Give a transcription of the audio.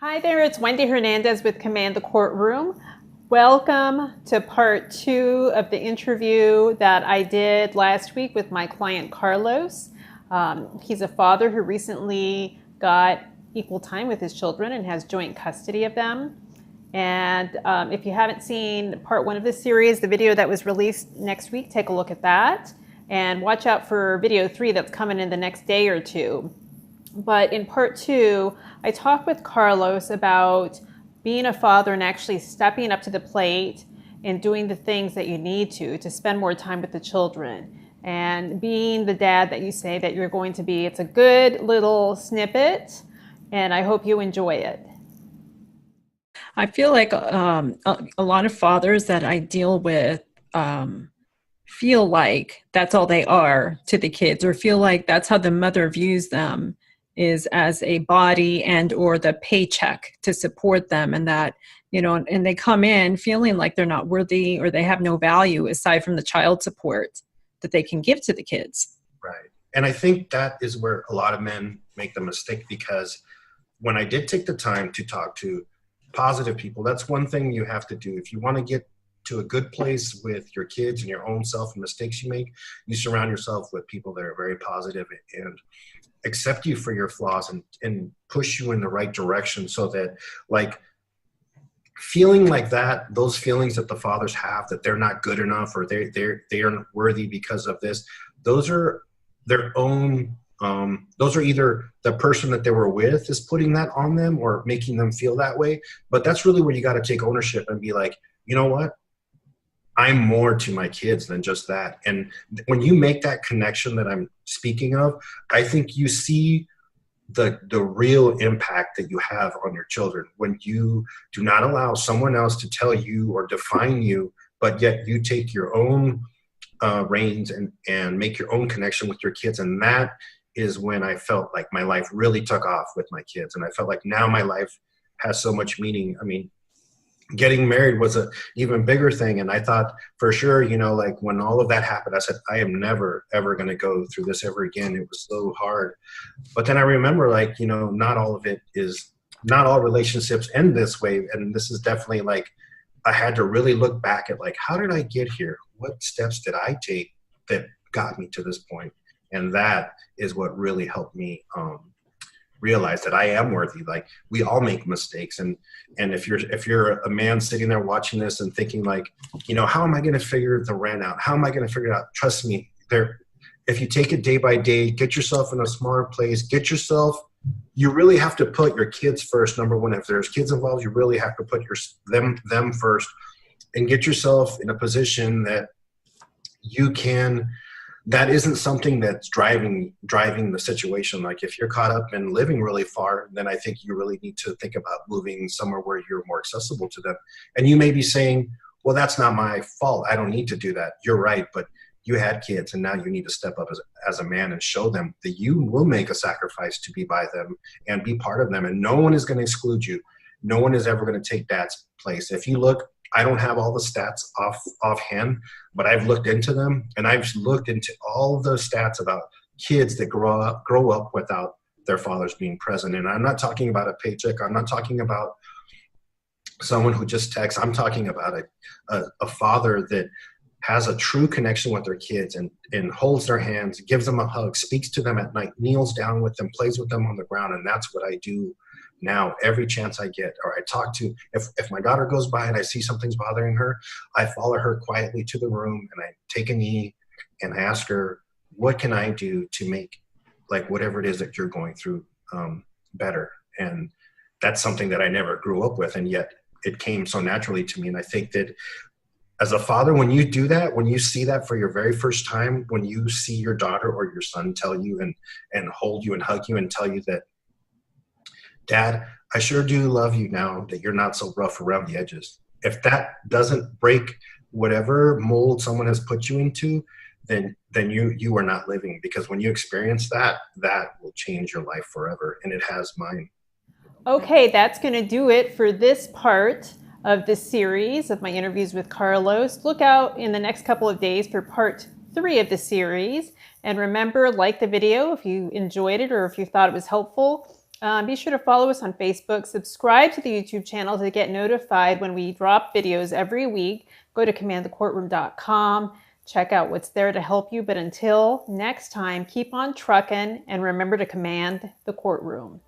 Hi there, it's Wendy Hernandez with Command the Courtroom. Welcome to part 2 of the interview that I did last week with my client Carlos. He's a father who recently got equal time with his children and has joint custody of them. And if you haven't seen part 1 of this series, the video that was released next week, take a look at that. And watch out for video 3 that's coming in the next day or two. But in part 2, I talked with Carlos about being a father and actually stepping up to the plate and doing the things that you need to spend more time with the children and being the dad that you say that you're going to be. It's a good little snippet, and I hope you enjoy it. I feel like a lot of fathers that I deal with feel like that's all they are to the kids, or feel like that's how the mother views them, is as a body and or the paycheck to support them, and that, you know, and they come in feeling like they're not worthy or they have no value aside from the child support that they can give to the kids. Right. And I think that is where a lot of men make the mistake, because when I did take the time to talk to positive people, that's one thing you have to do. If you want to get to a good place with your kids and your own self and mistakes you make, you surround yourself with people that are very positive and accept you for your flaws and push you in the right direction, so that, like, feeling like that, those feelings that the fathers have that they're not good enough or they aren't worthy because of this, those are their own, those are either the person that they were with is putting that on them or making them feel that way. But that's really where you got to take ownership and be like, you know what, I'm more to my kids than just that. And when you make that connection that I'm speaking of, I think you see the real impact that you have on your children when you do not allow someone else to tell you or define you, but yet you take your own reins and make your own connection with your kids. And that is when I felt like my life really took off with my kids. And I felt like now my life has so much meaning. I mean, getting married was a even bigger thing. And I thought for sure, you know, like when all of that happened, I said, I am never, ever going to go through this ever again. It was so hard. But then I remember, like, you know, not all relationships end this way. And this is definitely like, I had to really look back at, like, how did I get here? What steps did I take that got me to this point? And that is what really helped me realize that I am worthy. Like, we all make mistakes. And if you're a man sitting there watching this and thinking, like, you know, how am I going to figure the rent out? How am I going to figure it out? Trust me, if you take it day by day, get yourself in a smaller place, you really have to put your kids first. Number one, if there's kids involved, you really have to put them first, and get yourself in a position that that isn't something that's driving the situation. Like, if you're caught up in living really far, then I think you really need to think about moving somewhere where you're more accessible to them. And you may be saying, well, that's not my fault, I don't need to do that. You're right, but you had kids, and now you need to step up as a man and show them that you will make a sacrifice to be by them and be part of them. And no one is going to exclude you. No one is ever going to take dad's place. If you look, I don't have all the stats offhand, but I've looked into them, and I've looked into all of those stats about kids that grow up without their fathers being present. And I'm not talking about a paycheck. I'm not talking about someone who just texts. I'm talking about a father that has a true connection with their kids and holds their hands, gives them a hug, speaks to them at night, kneels down with them, plays with them on the ground. And that's what I do now every chance I get. Or I talk to, if my daughter goes by and I see something's bothering her, I follow her quietly to the room and I take a knee and I ask her, what can I do to make, like, whatever it is that you're going through better? And that's something that I never grew up with, and yet it came so naturally to me. And I think that as a father, when you do that, when you see that for your very first time, when you see your daughter or your son tell you and hold you and hug you and tell you that, Dad, I sure do love you now that you're not so rough around the edges. If that doesn't break whatever mold someone has put you into, then you are not living. Because when you experience that, that will change your life forever. And it has mine. Okay, that's going to do it for this part of this series of my interviews with Carlos. Look out in the next couple of days for part 3 of the series. And remember, like the video if you enjoyed it or if you thought it was helpful. Be sure to follow us on Facebook, subscribe to the YouTube channel to get notified when we drop videos every week. Go to commandthecourtroom.com, check out what's there to help you. But until next time, keep on trucking and remember to command the courtroom.